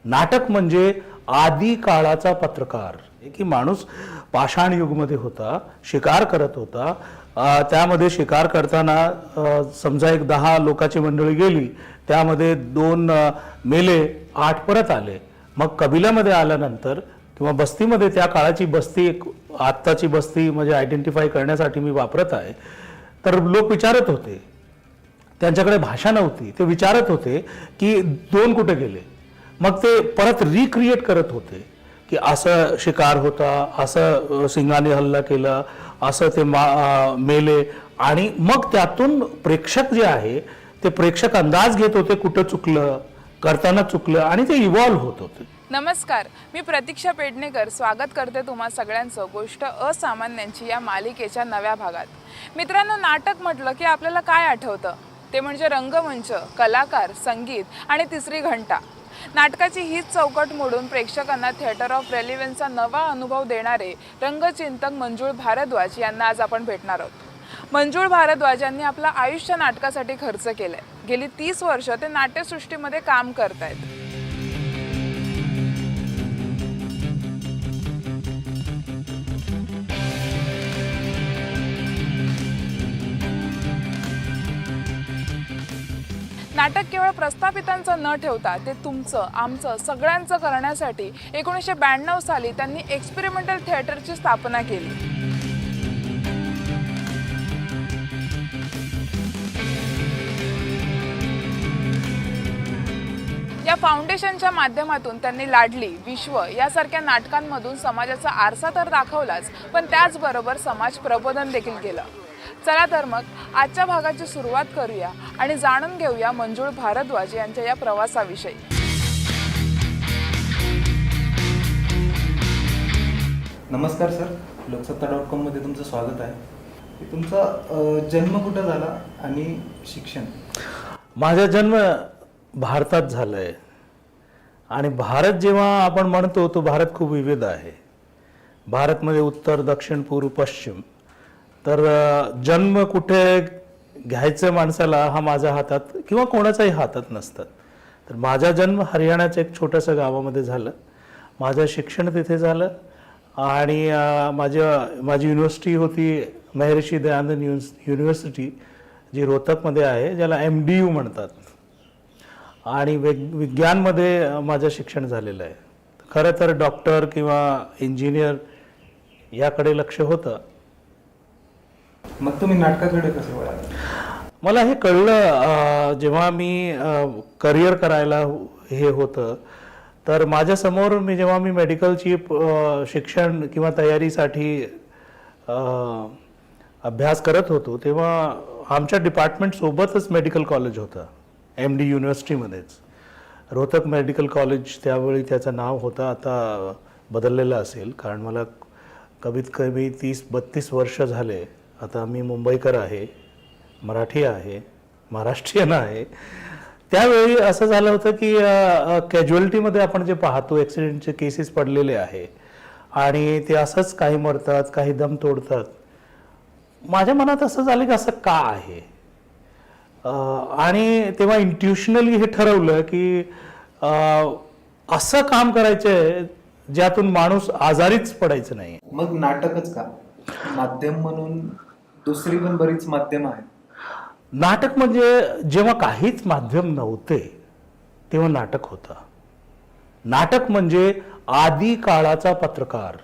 नाटक म्हणजे आदी काळाचा पत्रकार, की माणूस पाषाण युगमध्ये होता, शिकार करत होता. त्यामध्ये शिकार करताना समजा एक 10 लोकांची मंडळी गेली, त्यामध्ये 2 मेले, 8 परत आले. मग कबिल्यामध्ये आल्यानंतर किंवा बस्तीमध्ये, त्या काळाची बस्ती आत्ताची बस्ती म्हणजे आयडेंटिफाय करण्यासाठी मी वापरत आहे, तर लोक विचारत होते, त्यांच्याकडे भाषा नव्हती, ते विचारत होते की 2 कुठे गेले. मग ते परत रिक्रिएट करत होते की असं शिकार होता, असं सिंगाने हल्ला केला, असं ते मेले. आणि मग त्यातून प्रेक्षक जे आहे ते प्रेक्षक अंदाज घेत होते कुठं चुकलं, करताना चुकलं, आणि ते इव्हॉल्व्ह होत होते. नमस्कार, मी प्रतीक्षा पेडणेकर स्वागत करते तुम्हा सगळ्यांचं गोष्ट असामान्यांची या मालिकेच्या नव्या भागात. मित्रांनो, नाटक म्हटलं की आपल्याला काय आठवतं? ते म्हणजे रंगमंच, कलाकार, संगीत आणि तिसरी घंटा. नाटकाची हीच चौकट मोडून प्रेक्षकांना थिएटर ऑफ रेलिव्हन्सचा नवा अनुभव देणारे रंगचिंतक मंजुळ भारद्वाज यांना आज आपण भेटणार आहोत. मंजुळ भारद्वाज यांनी आपलं आयुष्य नाटकासाठी खर्च केलंय. गेली 30 वर्ष ते नाट्यसृष्टीमध्ये काम करतायत. नाटक केवळ प्रस्थापितांचं न ठेवता ते तुमचं, आमचं, सगळ्यांचं करण्यासाठी 1992 साली त्यांनी एक्सपेरिमेंटल थिएटरची स्थापना केली. या फाउंडेशनच्या माध्यमातून त्यांनी लाडली, विश्व यासारख्या नाटकांमधून समाजाचा आरसा तर दाखवलाच, पण त्याचबरोबर समाज प्रबोधन देखील केलं. चला तर मग आजच्या भागाची सुरुवात करूया आणि जाणून घेऊया मंजुळ भारद्वाज यांच्या या प्रवासाविषयी. नमस्कार सर, लोकसत्ता.com मध्ये तुमचं स्वागत आहे. तुमचा जन्म कुठं झाला आणि शिक्षण? माझा जन्म भारतात झालाय, आणि भारत जेव्हा आपण म्हणतो तो भारत खूप विविध आहे. भारतमध्ये उत्तर, दक्षिण, पूर्व, पश्चिम. तर जन्म कुठे घ्यायचं माणसाला हा माझ्या हातात किंवा कोणाच्याही हातात नसतात. तर माझा जन्म हरियाणाच्या एक छोट्याशा गावामध्ये झालं. माझं शिक्षण तिथे झालं, आणि माझी युनिव्हर्सिटी होती महर्षी दयानंद युनिव्हर्सिटी, जी रोहतकमध्ये आहे, ज्याला MDU म्हणतात. आणि विज्ञानमध्ये माझं शिक्षण झालेलं आहे. खरं तर डॉक्टर किंवा इंजिनियर याकडे लक्ष होतं. मग तुम्ही नाटकाकडे कसं वळाला? मला हे कळलं जेव्हा मी करिअर करायला हे होतं, तर माझ्यासमोर जेव्हा मी मेडिकलची शिक्षण किंवा तयारीसाठी अभ्यास करत होतो, तेव्हा आमच्या डिपार्टमेंटसोबतच मेडिकल कॉलेज होतं MD युनिव्हर्सिटीमध्येच. रोहतक मेडिकल कॉलेज त्यावेळी त्याचं नाव होतं, आता बदललेलं असेल, कारण मला कमीत कमी 30-32 वर्ष झाले. आता मी मुंबईकर आहे, मराठी आहे, महाराष्ट्रीयन आहे. त्यावेळी असं झालं होतं की कॅज्युअलिटीमध्ये आपण जे पाहतो ॲक्सिडेंटचे केसेस पडलेले आहे, आणि ते असंच काही मरतात, काही दम तोडतात. माझ्या मनात असं झालं की असं का आहे. आणि तेव्हा इंट्युशनली हे ठरवलं की असं काम करायचंय ज्यातून माणूस आजारीच पडायचं नाही. मग नाटकच का? माध्यम म्हणून दुसरी पण बरीच माध्यम आहेत. नाटक म्हणजे जेव्हा काहीच माध्यम नव्हते तेव्हा नाटक होतं. नाटक म्हणजे आदी काळाचा पत्रकार.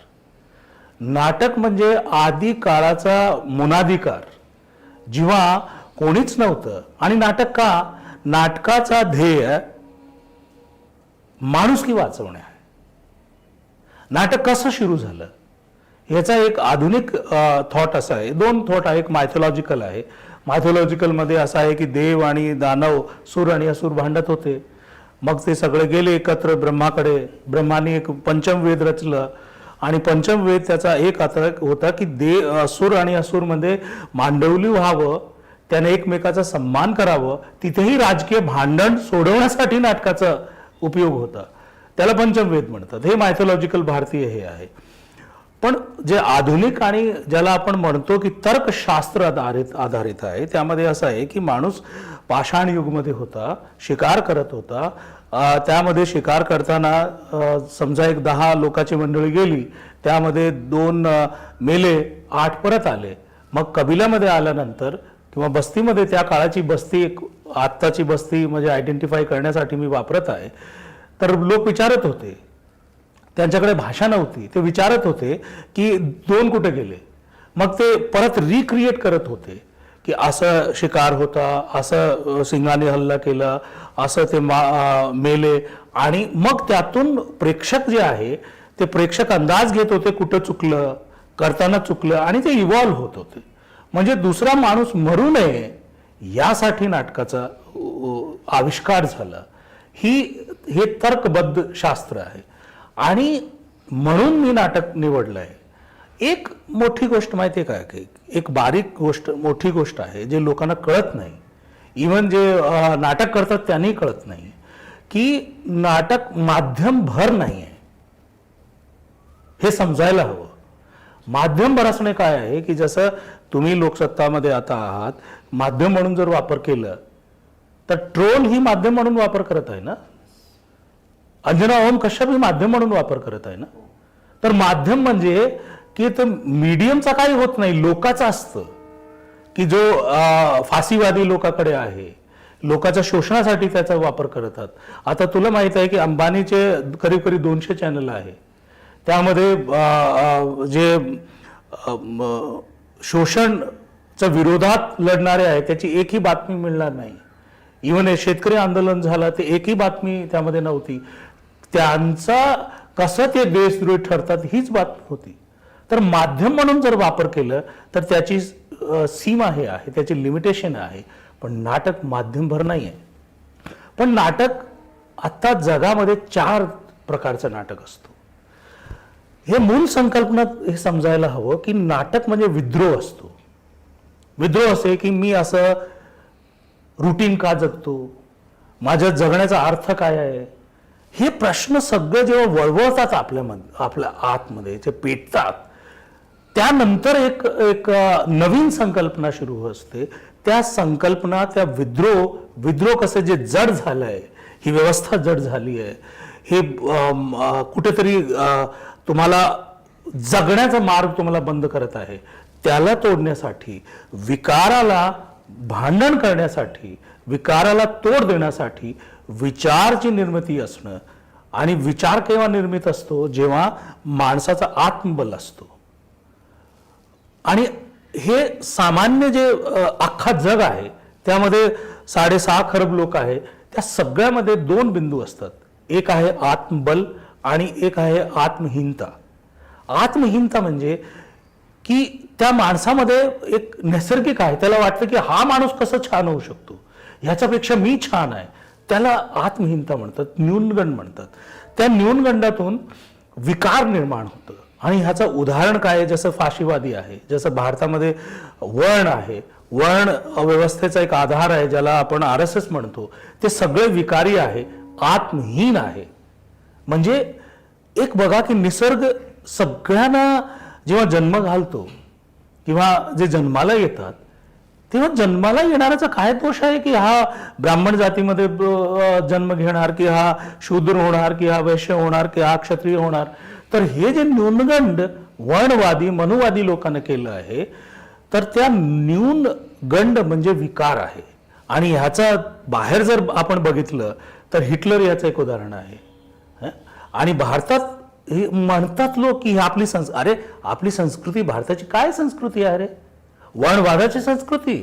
नाटक म्हणजे आदी काळाचा मुनादिकार, जेव्हा कोणीच नव्हतं. आणि नाटक का? नाटकाचा ध्येय माणुसकी वाचवणे आहे. नाटक कसं सुरू झालं याचा एक आधुनिक थॉट असा आहे. 2 थॉट आहे. एक मायथॉलॉजिकल आहे. मायथॉलॉजिकलमध्ये असं आहे की देव आणि दानव, सूर आणि असुर भांडत होते. मग ते सगळे गेले एकत्र ब्रह्माकडे. ब्रह्माने एक पंचमवेद रचलं, आणि पंचमवेद त्याचा एक अर्थ होता की असुर आणि असुरमध्ये मांडवली व्हावं, त्याने एकमेकाचा सन्मान करावं. तिथेही राजकीय भांडण सोडवण्यासाठी नाटकाचा उपयोग होता. त्याला पंचमवेद म्हणतात. हे मायथॉलॉजिकल भारतीय हे आहे. पण जे आधुनिक आणि ज्याला आपण म्हणतो की तर्कशास्त्र आधारित आहे, त्यामध्ये असं आहे की माणूस पाषाण युगमध्ये होता, शिकार करत होता. त्यामध्ये शिकार करताना समजा एक 10 लोकांची मंडळी गेली, त्यामध्ये 2 मेले, 8 परत आले. मग कबिल्यामध्ये आल्यानंतर किंवा बस्तीमध्ये, त्या काळाची बस्ती, एक आत्ताची बस्ती म्हणजे आयडेंटिफाय करण्यासाठी मी वापरत आहे, तर लोक विचारत होते, त्यांच्याकडे भाषा नव्हती, ते विचारत होते की 2 कुठे गेले. मग ते परत रिक्रिएट करत होते की असं शिकार होता, असं सिंगाने हल्ला केला, असं ते मेले. आणि मग त्यातून प्रेक्षक जे आहे ते प्रेक्षक अंदाज घेत होते कुठं चुकलं, करताना चुकलं, आणि ते इव्हॉल्व्ह होत होते. म्हणजे दुसरा माणूस मरू नये यासाठी नाटकाचा आविष्कार झाला. हे तर्कबद्ध शास्त्र आहे आणि म्हणून मी नाटक निवडलं आहे. एक मोठी गोष्ट माहिती आहे का, की एक बारीक गोष्ट, मोठी गोष्ट आहे जे लोकांना कळत नाही, इवन जे नाटक करतात त्यांनाही कळत नाही, की नाटक माध्यमभर नाही आहे. हे समजायला हवं. माध्यमभर असणे काय आहे, की जसं तुम्ही लोकसत्तामध्ये आता आहात, माध्यम म्हणून जर वापर केलं तर ट्रोल ही माध्यम म्हणून वापर करत आहे ना, अंजना ओम कश्यप ही माध्यम म्हणून वापर करत आहे ना. तर माध्यम म्हणजे की तो मीडियमचा काही होत नाही, लोकाचा असतं, की जो फाशीवादी लोकांकडे आहे, लोकांच्या शोषणासाठी त्याचा वापर करतात. आता तुला माहित आहे की अंबानीचे करीब करीब 200 चॅनल आहे, त्यामध्ये जे शोषणच्या विरोधात लढणारे आहेत त्याची एकही बातमी मिळणार नाही. इव्हन हे शेतकरी आंदोलन झालं ते एकही बातमी त्यामध्ये नव्हती. त्यांचा कसं ते देशद्रोही ठरतात हीच बातमी होती. तर माध्यम म्हणून जर वापर केलं तर त्याची सीमा हे आहे, त्याची लिमिटेशन आहे. पण नाटक माध्यमभर नाही आहे. पण नाटक आता जगामध्ये 4 प्रकारचं नाटक असतो. हे मूळ संकल्पना हे समजायला हवं की नाटक म्हणजे विद्रोह असतो. विद्रोह असे की मी असं रुटीन का जगतो, माझ्या जगण्याचा अर्थ काय आहे, हे प्रश्न सगळे जेव्हा वळवळतात आपल्या आतमध्ये, जे पेटतात, त्यानंतर एक नवीन संकल्पना सुरू असते. त्या संकल्पना, त्या विद्रोह कसं जे जड झालंय, ही व्यवस्था जड झाली आहे, हे कुठेतरी तुम्हाला जगण्याचा मार्ग तुम्हाला बंद करत आहे, त्याला तोडण्यासाठी, विकाराला भांडण करण्यासाठी, विकाराला तोड देण्यासाठी विचारची निर्मिती असणं. आणि विचार केव्हा निर्मित असतो, जेव्हा माणसाचा आत्मबल असतो. आणि हे सामान्य जे अख्खा जग आहे त्यामध्ये 6.5 खरब लोक आहे, त्या सगळ्यामध्ये 2 बिंदू असतात. एक आहे आत्मबल आणि एक आहे आत्महीनता. आत्महीनता म्हणजे की त्या माणसामध्ये एक नैसर्गिक आहे, त्याला वाटतं की हा माणूस कसं छान होऊ शकतो, ह्याच्यापेक्षा मी छान आहे, त्याला आत्महीनता म्हणतात, न्यूनगंड म्हणतात. त्या न्यूनगंडातून विकार निर्माण होतं. आणि ह्याचं उदाहरण काय आहे, जसं फाशीवादी आहे, जसं भारतामध्ये वर्ण आहे, वर्ण व्यवस्थेचा एक आधार आहे ज्याला आपण RSS म्हणतो, ते सगळे विकारी आहे, आत्महीन आहे. म्हणजे एक बघा की निसर्ग सगळ्यांना जेव्हा जन्म घालतो किंवा जे जन्माला येतात तेव्हा जन्माला येणाऱ्याचा काय दोष आहे की हा ब्राह्मण जातीमध्ये जन्म घेणार, की हा शूद्र होणार, की हा वैश्य होणार, की हा क्षत्रिय होणार. तर हे जे न्यूनगंड वर्णवादी मनुवादी लोकांना केलं आहे, तर त्या न्यूनगंड म्हणजे विकार आहे. आणि ह्याचा बाहेर जर आपण बघितलं तर हिटलर याचं एक उदाहरण आहे. आणि भारतात हे म्हणतात लोक की आपली आपली संस्कृती, भारताची काय संस्कृती आहे रे, वर्णवादाची संस्कृती,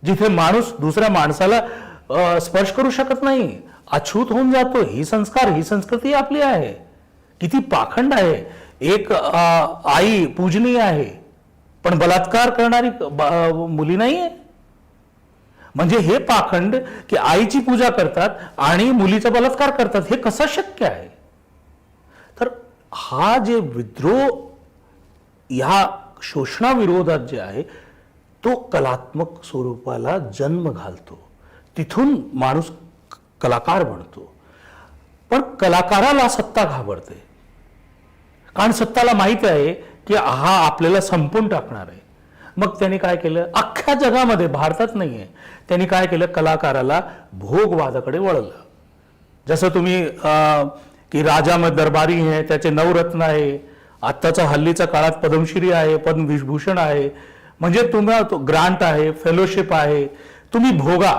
जिथे माणूस दुसऱ्या माणसाला स्पर्श करू शकत नाही, अछूत होऊन जातो, ही संस्कृती आपली आहे. किती पाखंड आहे. एक आई पूजनीय आहे पण बलात्कार करणारी मुली नाही आहे. म्हणजे हे पाखंड की आईची पूजा करतात आणि मुलीचा बलात्कार करतात, हे कसं शक्य आहे. तर हा जे विद्रोह ह्या शोषणाविरोधात जे आहे तो कलात्मक स्वरूपाला जन्म घालतो. तिथून माणूस कलाकार बनतो. पण कलाकाराला सत्ता घाबरते, कारण सत्ताला माहिती आहे की हा आपल्याला संपून टाकणार आहे. मग त्यांनी काय केलं, अख्ख्या जगामध्ये, भारतात नाहीये, त्यांनी काय केलं, कलाकाराला भोगवादाकडे वळलं. जसं तुम्ही की राजा में दरबारी आहे, त्याचे नवरत्न आहे, आत्ताच्या हल्लीच्या काळात पद्मश्री आहे, पद्मविभूषण आहे, म्हणजे तुम्हाला ग्रांट आहे, फेलोशिप आहे, तुम्ही भोगा.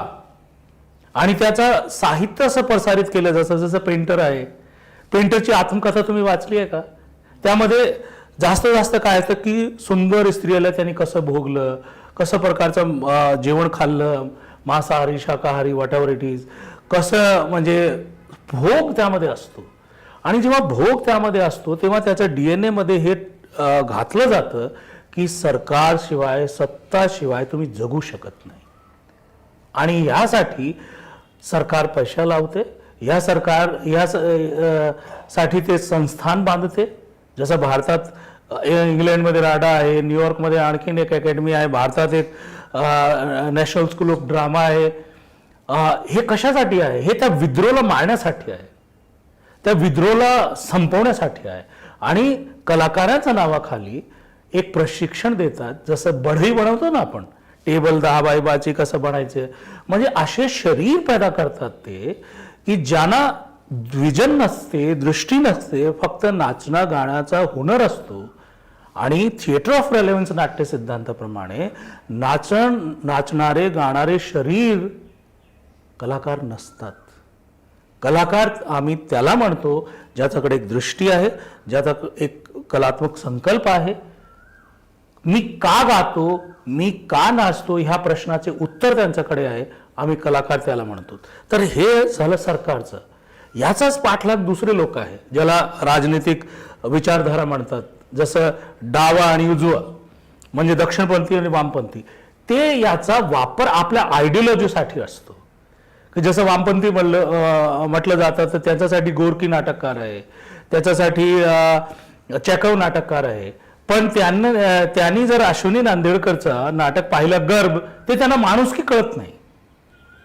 आणि त्याचं साहित्य असं प्रसारित केलं, जसं जसं पेंटर आहे, पेंटरची आत्मकथा तुम्ही वाचली आहे का? त्यामध्ये जास्त जास्त काय असतं की सुंदर स्त्रियाला त्यांनी कसं भोगलं, कसं प्रकारचं जेवण खाल्लं, मांसाहारी शाकाहारी वॉट एव्हर इट इज, कसं म्हणजे भोग त्यामध्ये असतो. आणि जेव्हा भोग त्यामध्ये असतो तेव्हा त्याच्या DNA मध्ये हे घातलं जातं की सरकारशिवाय, सत्ताशिवाय तुम्ही जगू शकत नाही. आणि यासाठी सरकार पैसा लावते, या सरकार साठी ते संस्थान बांधते. जसं भारतात इंग्लंडमध्ये राडा आहे, न्यूयॉर्कमध्ये आणखीन एक अकॅडमी आहे, भारतात एक नॅशनल स्कूल ऑफ ड्रामा आहे. हे कशासाठी आहे? हे त्या विद्रोहाला मारण्यासाठी आहे, त्या विद्रोहाला संपवण्यासाठी आहे. आणि कलाकारांच्या नावाखाली एक प्रशिक्षण देतात, जसं बढई बनवतो ना आपण, टेबल 10 बाय 10 कसं बनायचं, म्हणजे असे शरीर पैदा करतात ते की ज्यांना विजन नसते, दृष्टी नसते, फक्त नाचणं गाण्याचा हुनर असतो. आणि थिएटर ऑफ रेलेव्हन्स नाट्य सिद्धांताप्रमाणे नाचणारे गाणारे शरीर कलाकार नसतात. कलाकार आम्ही त्याला म्हणतो ज्याच्याकडे एक दृष्टी आहे, ज्याचा एक कलात्मक संकल्प आहे. मी का गातो, मी का नाचतो, ह्या प्रश्नाचे उत्तर त्यांच्याकडे आहे, आम्ही कलाकार त्याला म्हणतो. तर हे झालं सरकारचं. याचाच पाठलाग दुसरे लोक आहे, ज्याला राजनीतिक विचारधारा म्हणतात, जसं डावा आणि उजवा, म्हणजे दक्षिणपंथी आणि वामपंथी. ते याचा वापर आपल्या आयडिओलॉजीसाठी असतो. की जसं वामपंथी म्हटलं जातं तर त्याच्यासाठी गोरकी नाटककार आहे, त्याच्यासाठी चेकव नाटककार आहे. पण त्यांनी जर अश्विनी नांदेडकरचं नाटक पाहिलं गर्भ, ते त्यांना माणुसकी कळत नाही,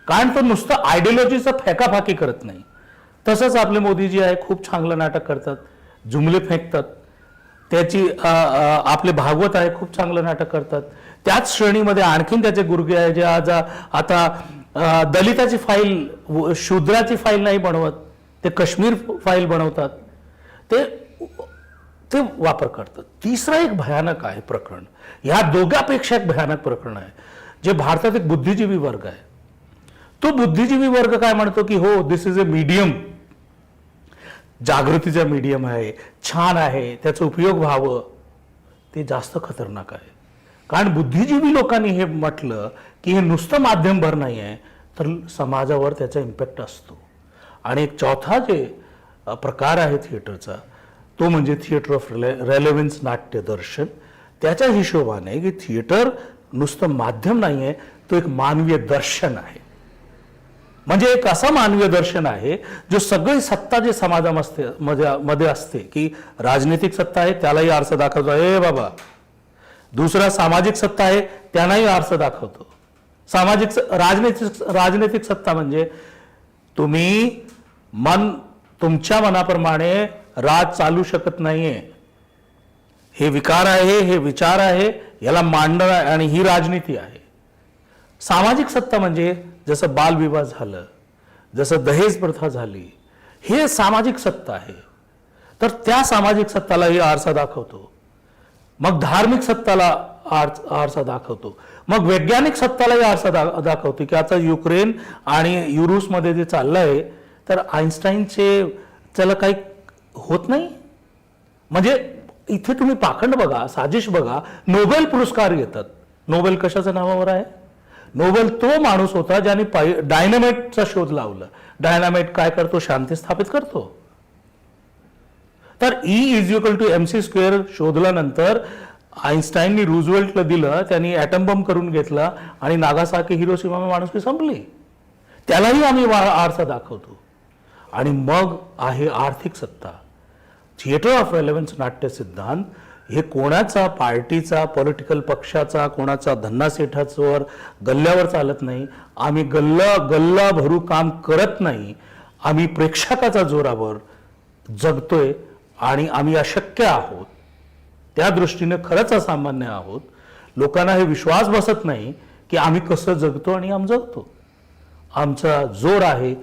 कारण तो नुसतं आयडिओलॉजीचं फेकाफाकी करत नाही. तसंच आपले मोदीजी आहे, खूप चांगलं नाटक करतात, जुमले फेकतात. त्याची आपले भागवत आहे, खूप चांगलं नाटक करतात. त्याच श्रेणीमध्ये आणखीन त्याचे गुरगे आहे, जे आज आता दलिताची फाईल, शूद्राची फाईल नाही बनवत, ते काश्मीर फाईल बनवतात, ते वापर करतात. तिसरं एक भयानक आहे प्रकरण, ह्या दोघांपेक्षा एक भयानक प्रकरण आहे, जे भारतात एक बुद्धिजीवी वर्ग आहे. तो बुद्धिजीवी वर्ग काय म्हणतो की हो, दिस इज अ मीडियम, जागृतीचा मीडियम आहे, छान आहे, त्याचा उपयोग व्हावं. ते जास्त खतरनाक आहे, कारण बुद्धिजीवी लोकांनी हे म्हटलं की हे नुसतं माध्यमभर नाही आहे, तर समाजावर त्याचा इम्पॅक्ट असतो. आणि एक चौथा जे प्रकार आहे थिएटरचा, तो म्हणजे थिएटर ऑफ रेलेव्हन्स नाट्य दर्शन. त्याच्या हिशोबाने की थिएटर नुसतं माध्यम नाही आहे, तो एक मानवीय दर्शन आहे. म्हणजे एक असं मानवीय दर्शन आहे जो सगळी सत्ता जे समाजामध्ये असते, की राजनीतिक सत्ता आहे त्यालाही आरसा दाखवतो, ए बाबा, दुसरा सामाजिक सत्ता आहे त्यांनाही आरसा दाखवतो. राजनैतिक सत्ता म्हणजे तुम्ही तुमच्या मनाप्रमाणे राज चालू शकत नाहीये, हे विकार आहे, हे विचार आहे, याला मांडणं, आणि ही राजनीती आहे. सामाजिक सत्ता म्हणजे जसं बालविवाह झालं, जसं दहेज प्रथा झाली, हे सामाजिक सत्ता आहे. तर त्या सामाजिक सत्तालाही आरसा दाखवतो. मग धार्मिक सत्ताला आरसा दाखवतो. मग वैज्ञानिक सत्तालाही आरसा दाखवतो. की आता युक्रेन आणि युरोसमध्ये जे चाललंय, तर आईन्स्टाईनचे त्याला काही होत नाही. म्हणजे इथे तुम्ही पाखंड बघा, साजिश बघा. नोबेल पुरस्कार येतात. नोबेल कशाच्या नावावर आहे? नोबेल तो माणूस होता ज्याने डायनामाइटचा शोध लावला. डायनामाइट काय करतो? शांती स्थापित करतो. तर E=mc² शोधल्यानंतर आईन्स्टाईननी रूझवेल्टला दिलं, त्यांनी ॲटम बॉम्ब करून घेतला आणि नागासाकी हिरोशिमा माणुसकी संपली. त्यालाही आम्ही आरसा दाखवतो. आणि मग आहे आर्थिक सत्ता. थिएटर ऑफ रेलेव्हन्स नाट्य सिद्धांत हे कोणाचा पार्टीचा, पॉलिटिकल पक्षाचा, कोणाचा धन्नासेठाचं गल्ल्यावर चालत नाही. आम्ही गल्ला भरू काम करत नाही. आम्ही प्रेक्षकाचा जोरावर जगतोय आणि आम्ही अशक्य आहोत. त्या दृष्टीने खरंच असामान्य आहोत. लोकांना हे विश्वास बसत नाही की आम्ही कसं जगतो आणि आम्ही जगतो. आमचा जोर आहे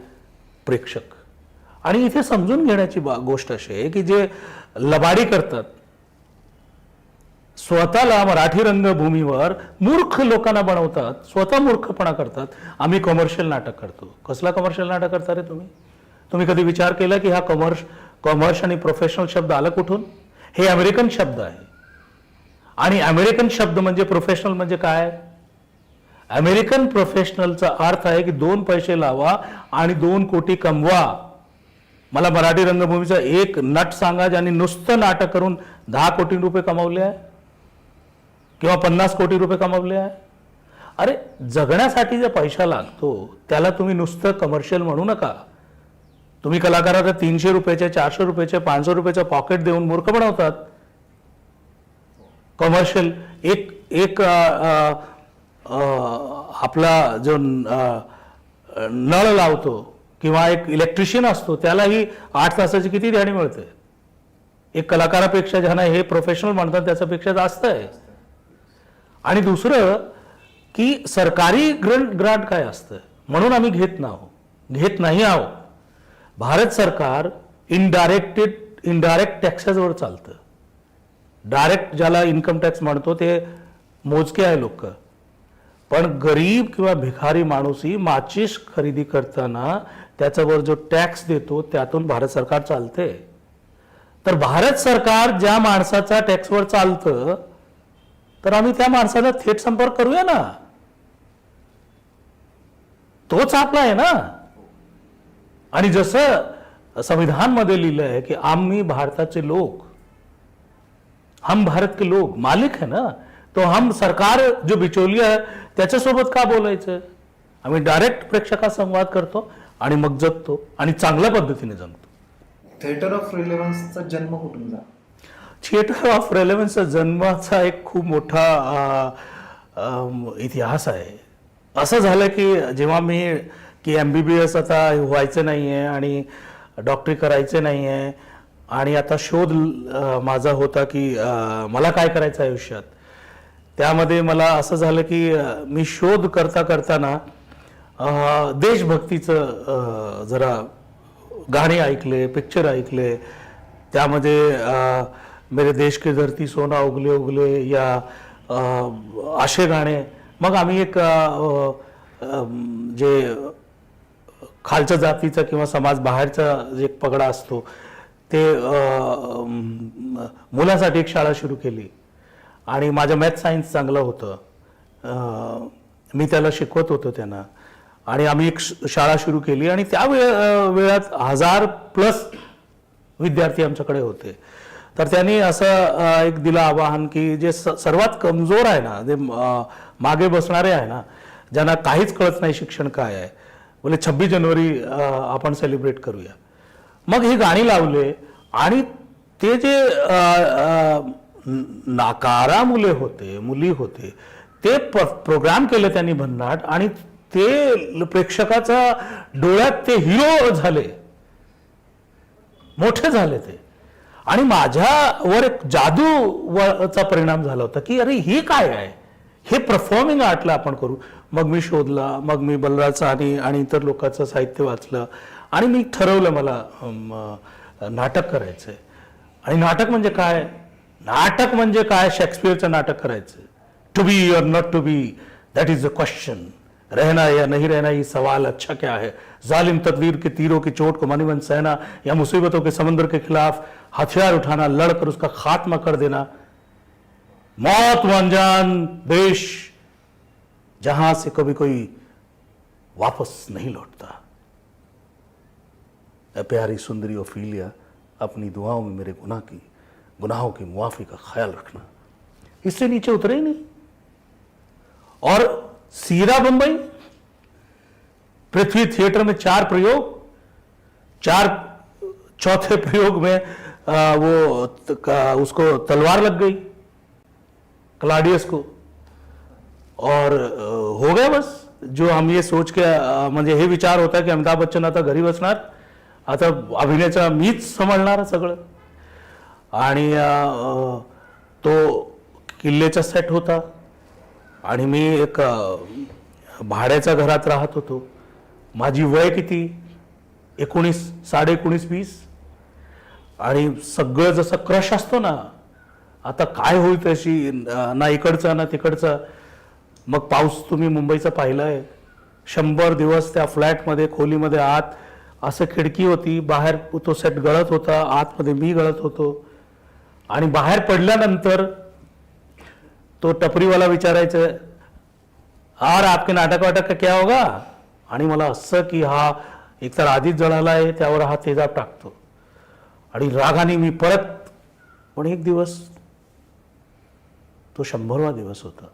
प्रेक्षक. आणि इथे समजून घेण्याची गोष्ट अशी आहे की जे लबाडी करतात, स्वतःला मराठी रंगभूमीवर मूर्ख लोकांना बनवतात, स्वतः मूर्खपणा करतात. आम्ही कमर्शियल नाटक करतो. कसला कमर्शियल नाटक करता रे तुम्ही? तुम्ही कधी विचार केला की हा कॉमर्स आणि प्रोफेशनल शब्द आला कुठून? हे अमेरिकन शब्द आहे. आणि अमेरिकन शब्द म्हणजे प्रोफेशनल म्हणजे काय? अमेरिकन प्रोफेशनलचा अर्थ आहे की 2 पैसे लावा आणि 2 कोटी कमवा. मला मराठी रंगभूमीचा एक नट सांगा ज्यांनी नुसतं नाटक करून 10 कोटी रुपये कमावले आहे किंवा 50 कोटी रुपये कमावले आहे. अरे जगण्यासाठी जे पैसा लागतो त्याला तुम्ही नुसतं कमर्शियल म्हणू नका. तुम्ही कलाकाराला 300 रुपयाचे, 400 रुपयाचे, 500 रुपयाचं पॉकेट देऊन मूर्ख बनवतात. कमर्शियल एक आपला जो नळ लावतो किंवा एक इलेक्ट्रिशियन असतो त्यालाही 8 तासाची किती दिहाडी मिळते? एक कलाकारापेक्षा ज्यांना हे प्रोफेशनल म्हणतात त्याच्यापेक्षा जास्त आहे. आणि दुसरं की सरकारी ग्रांट काय असतं म्हणून आम्ही घेत नाही आहोत. भारत सरकार इनडायरेक्ट टॅक्सेसवर चालतं. डायरेक्ट ज्याला इन्कम टॅक्स म्हणतो ते मोजके आहे लोक. पण गरीब किंवा भिकारी माणूसही माचीस खरेदी करताना त्याच्यावर जो टॅक्स देतो त्यातून भारत सरकार चालते. तर भारत सरकार ज्या माणसाचा टॅक्सवर चालतं तर आम्ही त्या माणसाला थेट संपर्क करूया ना. तोच आपला आहे ना. आणि जसं संविधान मध्ये लिहिलं आहे की आम्ही भारताचे लोक, हम भारत के लोग मालिक है ना, तो हम सरकार जो बिचौलिया है त्याच्यासोबत का बोलायचं? आम्ही डायरेक्ट प्रेक्षकात संवाद करतो आणि मग जगतो आणि चांगल्या पद्धतीने जगतो. थिएटर ऑफ रिलेव्हन्सचा जन्म कुठून झाला? थिएटर ऑफ रेलेव्हन्सचा जन्माचा एक खूप मोठा इतिहास आहे. असं झालं की जेव्हा मी की MBBS आता व्हायचं नाही आहे आणि डॉक्टरी करायचे नाही आहे आणि आता शोध माझा होता की मला काय करायचं आयुष्यात. त्यामध्ये मला असं झालं की मी शोध करताना देशभक्तीचं जरा गाणे ऐकले, पिक्चर ऐकले. त्यामध्ये मेरे देश की धरती सोना उगले उगले या असे गाणे. मग आम्ही एक जे खालच्या जातीचा किंवा समाज बाहेरचा जे पगडा असतो ते मुलासाठी एक शाळा सुरू केली. आणि माझं मॅथ सायन्स चांगलं होतं, मी त्याला शिकवत होतो त्यांना. आणि आम्ही एक शाळा सुरू केली आणि त्या वेळात 1000+ विद्यार्थी आमच्याकडे होते. तर त्यांनी असं एक दिलं आवाहन की जे सर्वात कमजोर आहे ना, जे मागे बसणारे आहे ना, ज्यांना काहीच कळत नाही शिक्षण काय आहे, बोले 26 जानेवारी आपण सेलिब्रेट करूया. मग ही गाणी लावले आणि ते जे नाकारा मुली होते ते प्रोग्राम केले त्यांनी भन्नाट आणि ते प्रेक्षकाचा डोळ्यात ते हिरो झाले, मोठे झाले ते. आणि माझ्यावर एक जादूचा परिणाम झाला होता की अरे हे काय आहे, हे परफॉर्मिंग आर्टला आपण करू. मग मी शोधला, मग मी बलराजचं आणि इतर लोकांचं साहित्य वाचलं आणि मी ठरवलं मला नाटक करायचंय. आणि नाटक म्हणजे काय? नाटक म्हणजे काय? शेक्सपियरचं नाटक करायचं. To be or not to be, that is the question. रहना या नहीं रहना ये सवाल अच्छा क्या है. जालिम तकदीर के तीरों की चोट को मनिमन सहना या मुसीबतों के समंदर के खिलाफ हथियार उठाना, लड़कर उसका खात्मा कर देना. मौत व अनजान देश जहां से कभी कोई वापस नहीं लौटता. प्यारी सुंदरी ओफिलिया, अपनी दुआओं में मेरे गुनाहों की मुआफी का ख्याल रखना. इससे नीचे उतरे ही नहीं. और सीरा बंबई, पृथ्वी थिएटर में 4 प्रयोग, 4 प्रयोग में उसको तलवार लग गई क्लाडियस को और हो गया बस. जो हम ये सोच के म्हणजे हे विचार होता की अमिताभ बच्चन आता घरी बसणार, आता अभिनयाचा मीच सांभाळणार सगळं. आणि तो किल्लेचा सेट होता, आणि मी एक भाड्याच्या घरात राहत होतो. माझी वय किती, 19, 19.5, 20. आणि सगळं जसं क्रश असतो ना, आता काय होईल तशी, ना इकडचा ना तिकडचा. मग पाऊस तुम्ही मुंबईचा पाहिलाय. 100 दिवस त्या फ्लॅटमध्ये, खोलीमध्ये आत असं खिडकी होती, बाहेर तो सेट गळत होता, आतमध्ये मी गळत होतो. आणि बाहेर पडल्यानंतर तो टपरीवाला विचारायचं, और आपके नाटक वाटक का क्या होगा. आणि मला असं की हा एकतर आधीच जळाला आहे, त्यावर हा तेजाब टाकतो. आणि रागाने मी परत, पण एक दिवस, तो 100वा दिवस होता,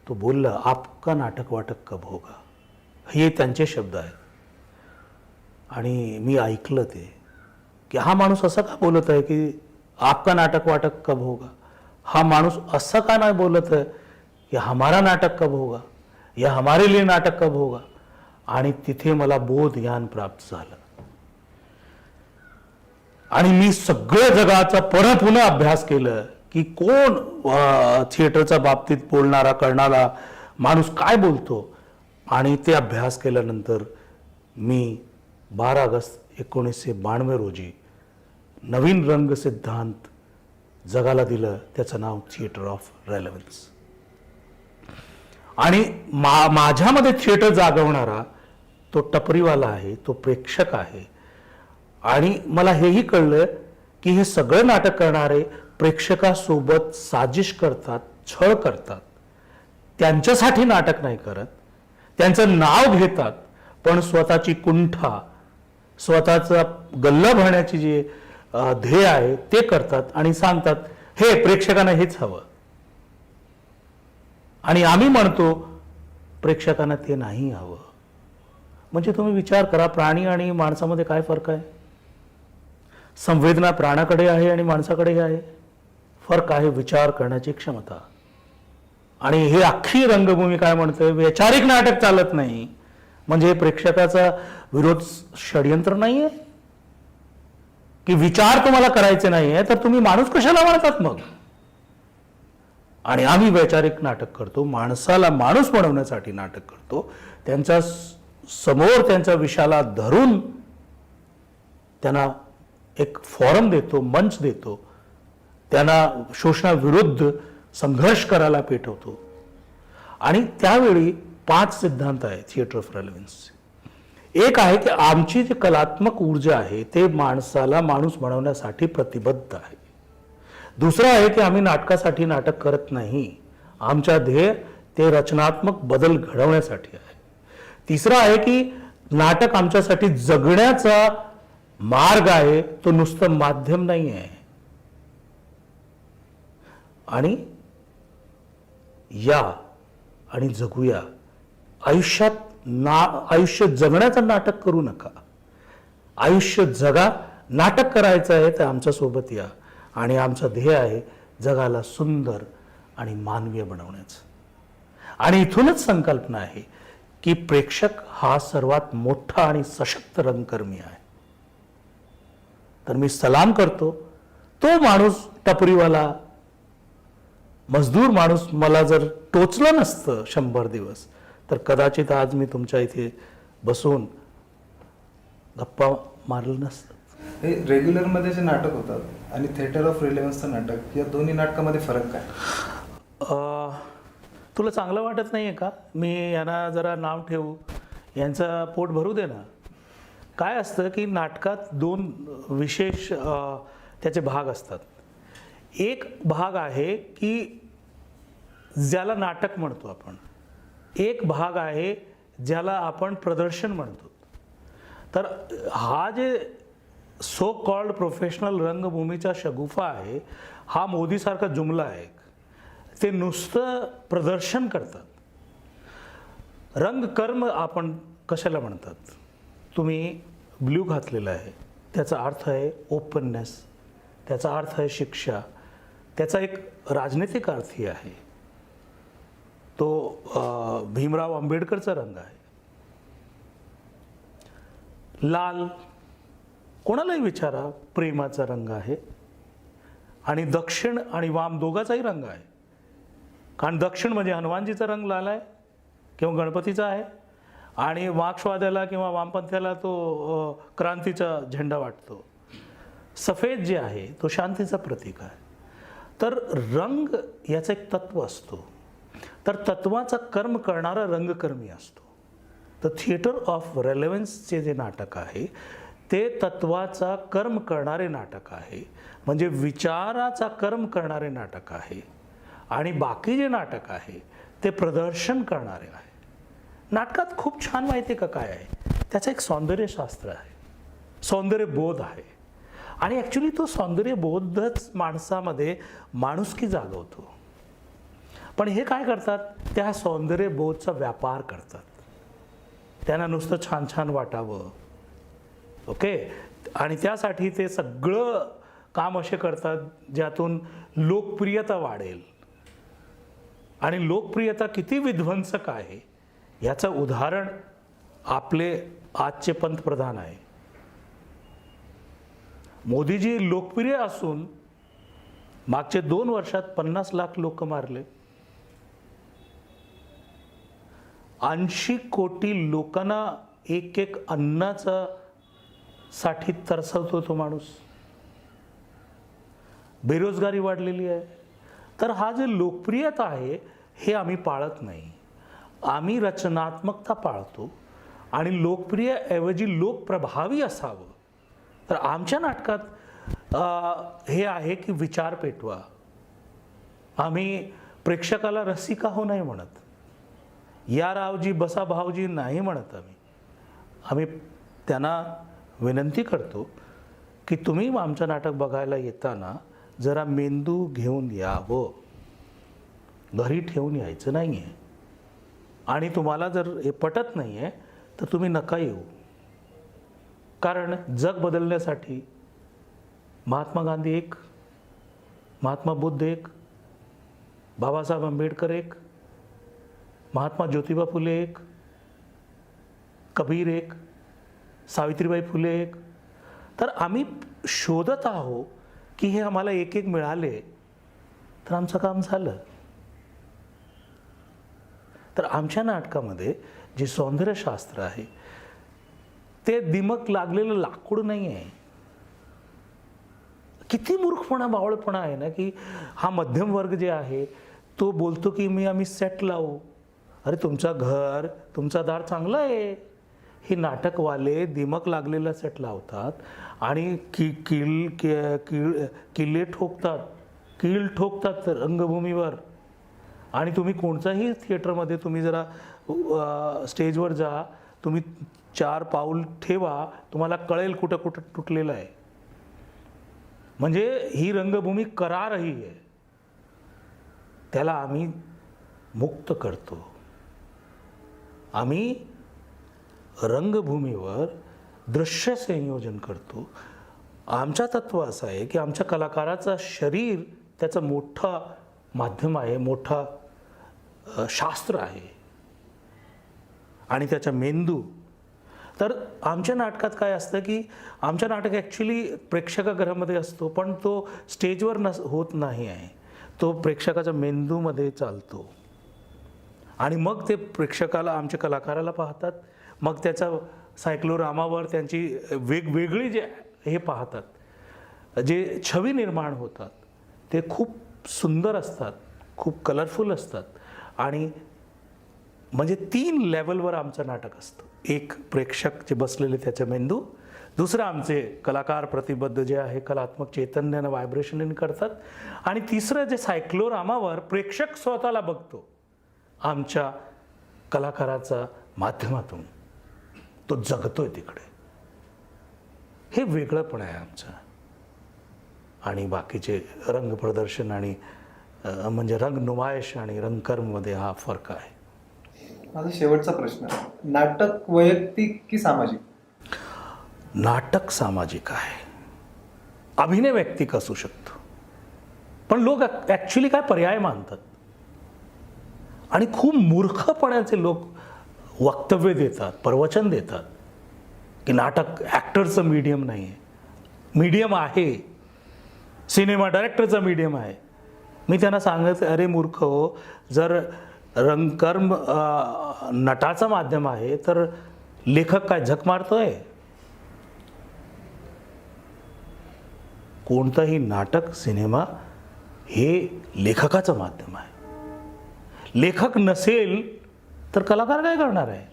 तो बोलला, आपका नाटक वाटक कब होगा. हे त्यांचे शब्द आहेत. आणि मी ऐकलं ते, की हा माणूस असं का बोलत आहे की आपका नाटक वाटक कब होगा. हा माणूस असं का नाही बोलत आहे की हमारा नाटक कब होगा या हमारे लिए नाटक कब होगा. आणि तिथे मला बोध ज्ञान प्राप्त झालं. आणि मी सगळ्या जगाचा पुन्हा अभ्यास केलं की कोण थिएटरच्या बाबतीत बोलणारा करणारा माणूस काय बोलतो. आणि ते अभ्यास केल्यानंतर मी 12 ऑगस्ट 1992 रोजी नवीन रंग सिद्धांत जगाला दिलं. त्याचं नाव थिएटर ऑफ रेलेव्हन्स. आणि माझ्यामध्ये थिएटर जागवणारा तो टपरीवाला आहे, तो प्रेक्षक आहे. आणि मला हेही कळलं की हे सगळं नाटक करणारे प्रेक्षकासोबत साजिश करतात, छळ करतात. त्यांच्यासाठी नाटक नाही करत, त्यांचं नाव घेतात, पण स्वतःची कुंठा, स्वतःचा गल्ला भरण्याची जी ध्येय आहे ते करतात. आणि सांगतात हे प्रेक्षकांना हेच हवं. आणि आम्ही म्हणतो प्रेक्षकांना ते नाही हवं. म्हणजे तुम्ही विचार करा, प्राणी आणि माणसामध्ये काय फरक आहे. संवेदना प्राण्याकडे आहे आणि माणसाकडे आहे. फरक आहे विचार करण्याची क्षमता. आणि हे अख्खी रंगभूमी काय म्हणते, वैचारिक नाटक चालत नाही म्हणजे प्रेक्षकाचा विरोध षडयंत्र नाहीये की विचार तुम्हाला करायचे नाहीये तर तुम्ही माणूस कशाला म्हणतात मग. आणि आम्ही वैचारिक नाटक करतो, माणसाला माणूस बनवण्यासाठी नाटक करतो. त्यांच्या समोर त्यांच्या विषयाला धरून त्यांना एक फॉरम देतो, मंच देतो, त्यांना शोषणाविरुद्ध संघर्ष करायला पेटवतो. आणि त्यावेळी 5 सिद्धांत आहेत थिएटर ऑफ रेलेव्हन्स. एक आहे की आमची जी कलात्मक ऊर्जा आहे ते माणसाला माणूस बनवण्यासाठी प्रतिबद्ध आहे. दुसरं आहे की आम्ही नाटकासाठी नाटक करत नाही, आमच्या ध्येय ते रचनात्मक बदल घडवण्यासाठी आहे. तिसरं आहे की नाटक आमच्यासाठी जगण्याचा मार्ग आहे, तो नुसतं माध्यम नाही आहे. आणि या आणि जगूया. आयुष्य जगण्याचं नाटक करू नका. आयुष्य जगा. नाटक करायचं आहे तर आमच्या सोबत या. आणि आमचं ध्येय आहे जगाला सुंदर आणि मानवीय बनवण्याचं. आणि इथूनच संकल्पना आहे की प्रेक्षक हा सर्वात मोठा आणि सशक्त रंगकर्मी आहे. तर मी सलाम करतो. तो माणूस, टपरीवाला मजदूर माणूस मला जर टोचलं नसतं 100 दिवस तर कदाचित आज मी तुमच्या इथे बसून गप्पा मारलं नसतं. हे रेग्युलरमध्ये जे नाटक होतात आणि थिएटर ऑफ रेलेव्हन्सचं नाटक, या दोन्ही नाटकामध्ये फरक काय? तुला चांगलं वाटत नाही आहे का मी यांना जरा नाव ठेवू, यांचं पोट भरू दे ना. काय असतं की नाटकात 2 विशेष त्याचे भाग असतात. एक भाग आहे की ज्याला नाटक म्हणतो आपण, एक भाग आहे ज्याला आपण प्रदर्शन म्हणतो. तर हा जे सो कॉल्ड प्रोफेशनल रंगभूमीचा शगुफा आहे, हा मोदीसारखा जुमला आहे. ते नुसतं प्रदर्शन करतात. रंगकर्म आपण कशाला म्हणतात. तुम्ही ब्ल्यू घातलेला आहे, त्याचा अर्थ आहे ओपननेस, त्याचा अर्थ आहे शिक्षा, त्याचा एक राजनैतिक अर्थही आहे. तो भीमराव आंबेडकरचा रंग आहे. लाल कोणालाही विचारा प्रेमाचा रंग आहे. आणि दक्षिण आणि वाम दोघाचाही रंग आहे. कारण दक्षिण म्हणजे हनुमानजीचा रंग लाल आहे किंवा गणपतीचा आहे, आणि मार्क्सवाद्याला किंवा वामपंथ्याला तो क्रांतीचा झेंडा वाटतो. सफेद जे आहे तो शांतीचं प्रतीक आहे. तर रंग याचं एक तत्व असतो. तर तत्वाचा कर्म करणारा रंगकर्मी असतो. तर थिएटर ऑफ रेलेव्हन्सचे जे नाटक आहे ते तत्वाचा कर्म करणारे नाटक आहे, म्हणजे विचाराचा कर्म करणारे नाटक आहे. आणि बाकी जे नाटक आहे ते प्रदर्शन करणारे आहे. नाटकात खूप छान माहिती आहे का काय आहे, त्याचं एक सौंदर्यशास्त्र आहे, सौंदर्यबोध आहे. आणि ॲक्च्युली तो सौंदर्यबोधच माणसामध्ये माणुसकी जागवतो. पण हे काय करतात, त्या सौंदर्यबोधचा व्यापार करतात. त्यांना नुसतं छान छान वाटावं, ओके, आणि त्यासाठी ते सगळं काम असे करतात ज्यातून लोकप्रियता वाढेल. आणि लोकप्रियता किती विध्वंसक आहे याचं उदाहरण आपले आजचे पंतप्रधान आहे. मोदीजी लोकप्रिय असून मागचे 2 वर्षात 50 लाख लोक मारले. 80 कोटी लोकांना एक अन्नाचा साठी तरसवतो तो माणूस. बेरोजगारी वाढलेली आहे. तर हा जे लोकप्रियता आहे हे आम्ही पाळत नाही. आम्ही रचनात्मकता पाळतो आणि लोकप्रियऐवजी लोकप्रभावी असावं. तर आमच्या नाटकात हे आहे की विचार पेटवा. आम्ही प्रेक्षकाला रसिका हो नाही म्हणत, या रावजी बसा भाऊजी नाही म्हणत. आम्ही त्यांना विनंती करतो की तुम्ही आमचं नाटक बघायला येताना जरा मेंदू घेऊन यावं, घरी ठेवून यायचं नाही आहे. आणि तुम्हाला जर हे पटत नाही आहे तर तुम्ही नका येऊ. कारण जग बदलण्यासाठी महात्मा गांधी एक, महात्मा बुद्ध एक, बाबासाहेब आंबेडकर एक, महात्मा ज्योतिबा फुले एक, कबीर एक, सावित्रीबाई फुले एक. तर आम्ही शोधत आहोत की हे आम्हाला एक एक मिळाले तर आमचं काम झालं. तर आमच्या नाटकामध्ये जे सौंदर्यशास्त्र आहे ते दिमक लागलेलं लाकूड नाही आहे. किती मूर्खपणा, बावळपणा आहे ना की हा मध्यम वर्ग जे आहे तो बोलतो की आम्ही सेट लावू. अरे तुमचं घर, तुमचा दार चांगला आहे. हे नाटकवाले दिमक लागलेला सेट लावतात आणि किल्ले ठोकतात, कील ठोकतात रंगभूमीवर. आणि तुम्ही कोणत्याही थिएटरमध्ये तुम्ही जरा स्टेजवर जा, तुम्ही 4 पाऊल ठेवा, तुम्हाला कळेल कुठं कुठं तुटलेलं आहे. म्हणजे ही रंगभूमी करारही आहे, त्याला आम्ही मुक्त करतो. आम्ही रंगभूमीवर दृश्य संयोजन करतो. आमचं तत्व असं आहे की आमच्या कलाकाराचं शरीर त्याचं मोठं माध्यम आहे, मोठा शास्त्र आहे, आणि त्याचा मेंदू. तर आमच्या नाटकात काय असतं की आमचं नाटक ॲक्च्युली प्रेक्षकागृहामध्ये असतो, पण तो स्टेजवर होत नाही आहे. तो प्रेक्षकाच्या मेंदूमध्ये चालतो. आणि मग ते प्रेक्षकाला, आमच्या कलाकाराला पाहतात. मग त्याचा सायक्लोरामावर त्यांची वेगवेगळी जे हे पाहतात, जे छवी निर्माण होतात ते खूप सुंदर असतात, खूप कलरफुल असतात. आणि म्हणजे 3 लेवलवर आमचं नाटक असतं. एक प्रेक्षक जे बसलेले त्याचा मेंदू, दुसरं आमचे कलाकार प्रतिबद्ध जे आहे कलात्मक चैतन्यानं व्हायब्रेशन करतात, आणि तिसरं जे सायक्लोरामावर प्रेक्षक स्वतःला बघतो आमच्या कलाकाराच्या माध्यमातून, तो जगतोय तिकडे. हे वेगळंपण आहे आमचं. आणि बाकीचे रंग प्रदर्शन आणि म्हणजे रंग नुमाइश आणि रंगकर्ममध्ये हा फरक आहे. माझा शेवटचा प्रश्न, नाटक वैयक्तिक की सामाजिक? नाटक सामाजिक आहे, अभिनय वैयक्तिक असू शकतो. पण लोक ॲक्च्युली काय पर्याय मानतात आणि खूप मूर्खपणाचे लोक वक्तव्य देतात, प्रवचन देतात की नाटक ॲक्टरचं मीडियम नाही आहे. मीडियम आहे, सिनेमा डायरेक्टरचा मीडियम आहे. मी त्यांना सांगायचं, अरे मूर्ख हो, जर रंगकर्म नटाचं माध्यम आहे तर लेखक काय झक मारतोय? कोणतंही नाटक, सिनेमा हे लेखकाचं माध्यम आहे. लेखक नसेल तर कलाकार काय करणार आहे?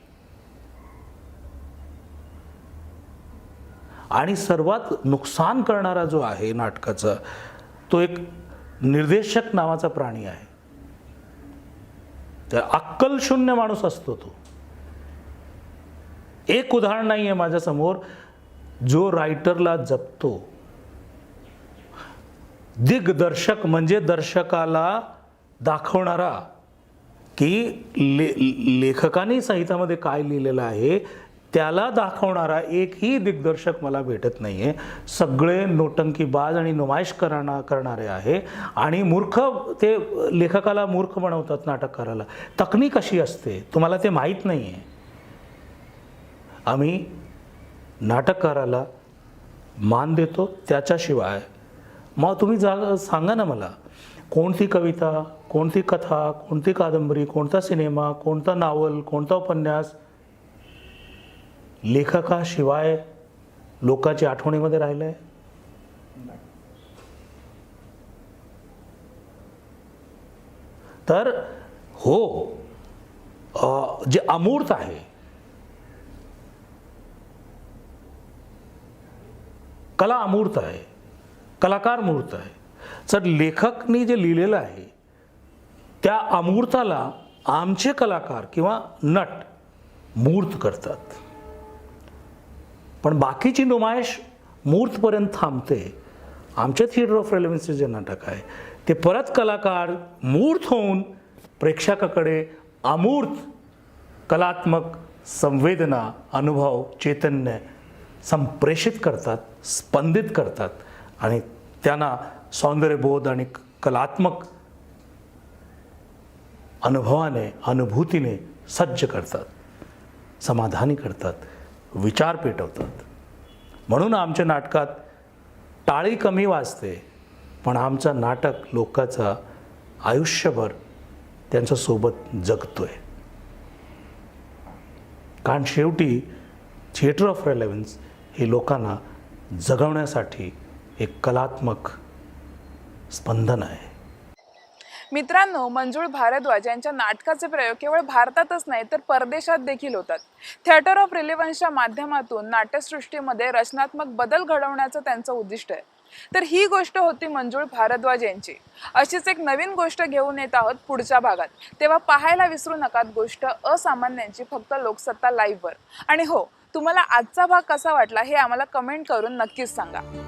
आणि सर्वात नुकसान करणारा जो आहे नाटकाचा, तो एक निर्देशक नावाचा प्राणी आहे. तर अक्कल शून्य माणूस असतो तो. एक उदाहरण नाही आहे माझ्यासमोर जो रायटरला जपतो. दिग्दर्शक म्हणजे दर्शकाला दाखवणारा की लेखकाने संहितामध्ये काय लिहिलेलं आहे त्याला दाखवणारा एकही दिग्दर्शक मला भेटत नाही आहे. सगळे नोटंकीबाज आणि नुमाइश करणारे आहे. आणि मूर्ख, ते लेखकाला मूर्ख बनवतात नाटककाराला. तकनीक अशी असते, तुम्हाला ते माहीत नाही आहे. आम्ही नाटककाराला मान देतो, त्याच्याशिवाय मग तुम्ही सांगा ना मला, कोणती कविता, कोणती कथा, कोणती कादंबरी, कोणता सिनेमा, कोणता नावल, कोणता उपन्यास लेखकाशिवाय लोकांच्या आठवणीमध्ये राहिलंय? तर हो, जे अमूर्त आहे, कला अमूर्त आहे, कलाकार मूर्त आहे. तर लेखकनी जे लिहिलेलं आहे त्या अमूर्ताला आमचे कलाकार किंवा नट मूर्त करतात. पण बाकीची नुमाइश मूर्तपर्यंत थांबते. आमचे थिएटर ऑफ रेलेव्हन्सचे जे नाटक आहे ते परत कलाकार मूर्त होऊन प्रेक्षकाकडे अमूर्त कलात्मक संवेदना, अनुभव, चैतन्य संप्रेषित करतात, स्पंदित करतात आणि त्यांना सौंदर्यबोध आणि कलात्मक अनुभवाने, अनुभूतीने सज्ज करतात, समाधानी करतात, विचार पेटवतात. म्हणून आमच्या नाटकात टाळी कमी वाजते, पण आमचं नाटक लोकांचं आयुष्यभर त्यांच्यासोबत जगतोय. कारण शेवटी थिएटर ऑफ रेलेव्हन्स हे लोकांना जगवण्यासाठी एक कलात्मक स्पंदन आहे. मित्रांनो, मंजुळ भारद्वाज यांच्या नाटकाचे प्रयोग केवळ भारतातच नाही तर परदेशात देखील होतात. थिएटर ऑफ रेलेव्हन्सच्या माध्यमातून नाट्यसृष्टीमध्ये रचनात्मक बदल घडवण्याचं त्यांचं उद्दिष्ट आहे. तर ही गोष्ट होती मंजुळ भारद्वाज यांची. अशीच एक नवीन गोष्ट घेऊन येत आहोत पुढच्या भागात. तेव्हा पाहायला विसरू नका गोष्ट असामान्यांची, फक्त लोकसत्ता लाईव्हवर. आणि हो, तुम्हाला आजचा भाग कसा वाटला हे आम्हाला कमेंट करून नक्कीच सांगा.